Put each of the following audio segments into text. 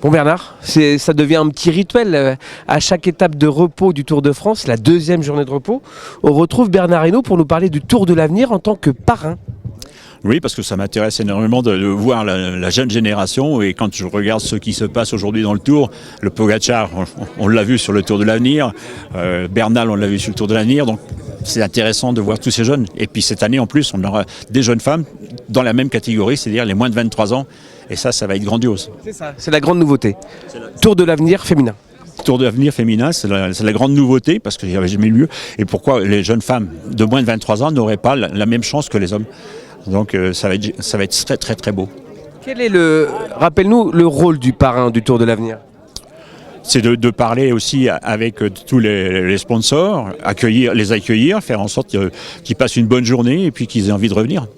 Bon Bernard, ça devient un petit rituel. À chaque étape de repos du Tour de France, la deuxième journée de repos, on retrouve Bernard Hinault pour nous parler du Tour de l'avenir en tant que parrain. Oui, parce que ça m'intéresse énormément de voir la jeune génération, et quand je regarde ce qui se passe aujourd'hui dans le Tour, le Pogacar, on l'a vu sur le Tour de l'avenir, Bernal, on l'a vu sur le Tour de l'avenir, donc c'est intéressant de voir tous ces jeunes. Et puis cette année en plus, on aura des jeunes femmes dans la même catégorie, c'est-à-dire les moins de 23 ans, et ça va être grandiose. C'est ça, c'est la grande nouveauté. Tour de l'avenir féminin. Tour de l'avenir féminin, c'est la grande nouveauté, parce qu'il n'y avait jamais lieu. Et pourquoi les jeunes femmes de moins de 23 ans n'auraient pas la même chance que les hommes? Donc ça va être très très très beau. Quel est rappelle-nous, le rôle du parrain du Tour de l'avenir? C'est de parler aussi avec tous les sponsors, les accueillir, faire en sorte qu'ils passent une bonne journée et puis qu'ils aient envie de revenir.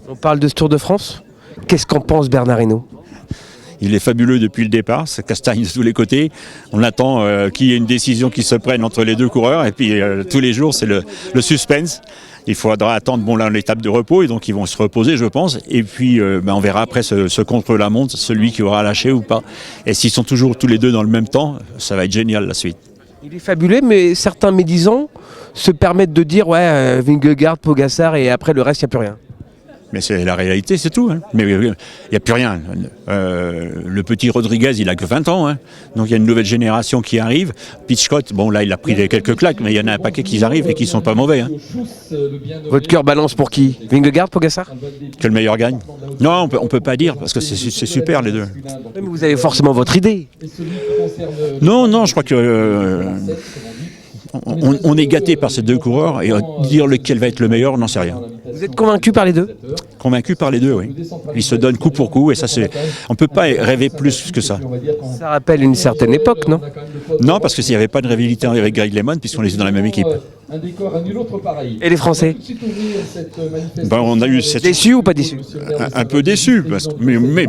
On parle de ce Tour de France. Qu'est-ce qu'en pense Bernard Hinault? Il est fabuleux depuis le départ, ça castagne de tous les côtés. On attend qu'il y ait une décision qui se prenne entre les deux coureurs, et puis tous les jours c'est le suspense. Il faudra attendre l'étape de repos, et donc ils vont se reposer, je pense. Et puis on verra après ce contre-la-montre, celui qui aura lâché ou pas. Et s'ils sont toujours tous les deux dans le même temps, ça va être génial la suite. Il est fabuleux, mais certains médisants se permettent de dire ouais, Vingegaard, Pogacar, et après le reste, il n'y a plus rien. Mais c'est la réalité, c'est tout. Hein. Mais il n'y a plus rien. Le petit Rodriguez, il n'a que 20 ans. Hein. Donc il y a une nouvelle génération qui arrive. Pitchcott, bon là, il a pris quelques claques, mais il y en a un paquet qui arrivent et qui ne sont pas mauvais. Hein. Votre cœur balance pour qui? Vingegaard, Pogacar? Que le meilleur gagne. Non, on ne peut pas dire, parce que c'est super les deux. Mais vous avez forcément votre idée. Non, je crois que... on est gâté par ces deux coureurs, et dire lequel va être le meilleur, on n'en sait rien. Vous êtes convaincu par les deux? Convaincu par les deux, oui. Ils se donnent coup pour coup, et ça, on ne peut pas rêver plus que ça. Ça rappelle une certaine époque, non? Non, parce que s'il n'y avait pas de rivalité avec Greg LeMond, puisqu'on était dans la même équipe. Et les Français? On a eu Déçus ou pas déçus? Un peu déçus, mais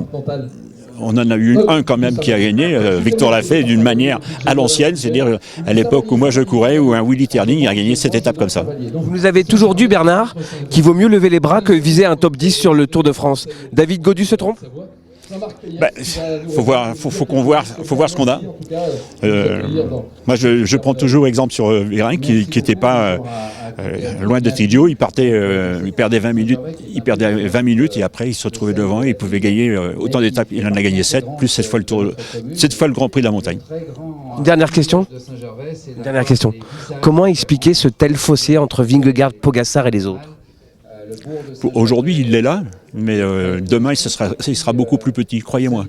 on en a eu un quand même qui a gagné. Victor l'a fait d'une manière à l'ancienne, c'est-à-dire à l'époque où moi je courais, où un Willy Terling a gagné cette étape comme ça. Vous nous avez toujours dit, Bernard, qu'il vaut mieux lever les bras que viser un top 10 sur le Tour de France. David Gaudu se trompe? Faut voir ce qu'on a. Moi, je prends toujours exemple sur Vérin, qui n'était pas loin d'être idiot. Il perdait 20 minutes, et après il se retrouvait devant et il pouvait gagner autant d'étapes. Il en a gagné 7, plus cette fois le Grand Prix de la montagne. Dernière question. Comment expliquer ce tel fossé entre Vingegaard, Pogacar et les autres? Aujourd'hui, il est là, mais demain, il sera beaucoup plus petit, croyez-moi.